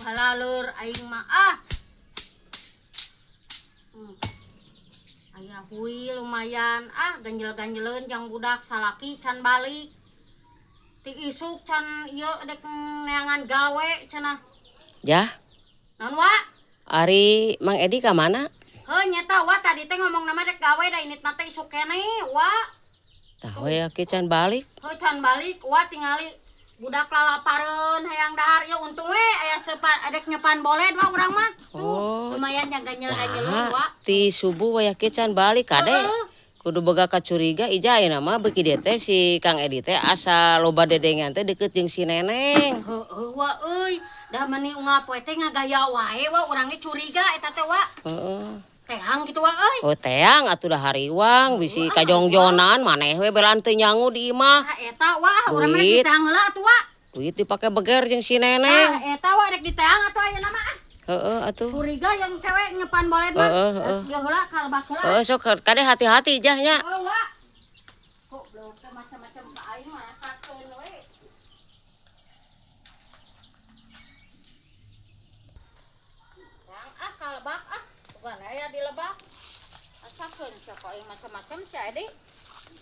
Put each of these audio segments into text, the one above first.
balaleur aing mah aya hui lumayan ganjel-ganjeleun jang budak salaki can balik ti isuk can ieu dek neangan gawe cenah. Jah, Naon wa? Ari Mang Edi ka mana? Heuh nyata wa tadi teh ngomong nama dek gawe da initna teh isuk keneh wa. Tahu ya can balik. Heuh can balik wa tingali budak lalapareun hayang dahar ya untung we aya sepan adek nyepan boleh wa urang mah. Tuh lumayan yang ganjel-ganjeleun wa. Ti subuh we can balik kade. Kudu boga kacuriga ija ayeuna mah beuki dieu teh si Kang Edi teh asa loba dedengan teh deukeut jeung si Neneng. Heuh wa euy, dah meuni unggal poe teh ngagaya wae wa urang ge curiga eta teh wa. Heeh. Tehang gitu wa euy. Oh teang atuh dah hariwang bisi kajongjonan maneh we belan teu nyangu di imah. Eta wa urang mah rek ditehang heula atuh wa. Duit dipake beger jeung si Neneng. Eta wa rek ditehang atuh ayeuna mah. Heeh atuh. Curiga yang cewek nyepan bolet mah. Ya heula kalbak heula. Heeh sok kade hati-hati jah nya. Oh wa. Kok belum macam-macam ka aing mah sakeun we. Yang kalbak bukan aya di lebak. Asakeun sia kok aing macam-macam sia Edi.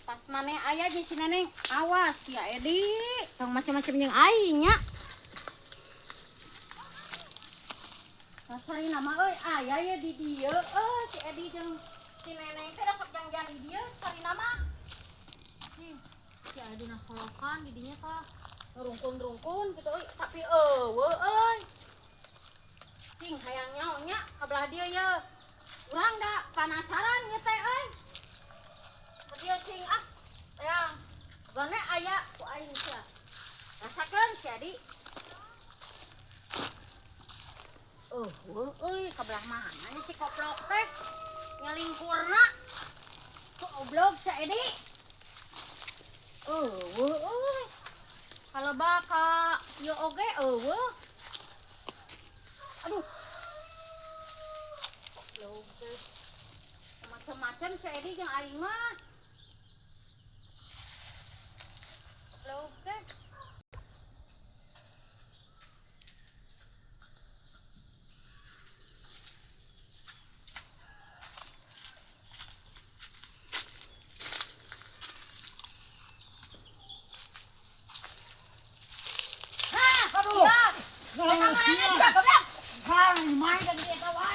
Pas maneh aya jeung si Neneng, awas ya Edi. Tong macam-macam jeung aing nya. Sari nama euy aya ya di dieu si Edi jeung si Neneng teh sok janjian di dieu sari nama. Si Edi na solokan di dinya tah ngerungkun-rungkun gitu euy tapi euy. Cing hayang nyaonya ka belah dieu ye. Urang da penasaran ieu teh euy. Ka dieu cing tayang gone aya ku aing sia. Rasakeun si Edi. Euy, kabelah mana nih si koplok teh? Nyalingkurna. Goblok si Edi. Euy. Kalau baka yo oge eueuh. Aduh. Goblok teh. Macam-macam si Edi jeung aing mah. Goblok teh. Hang, main dan dia kawan.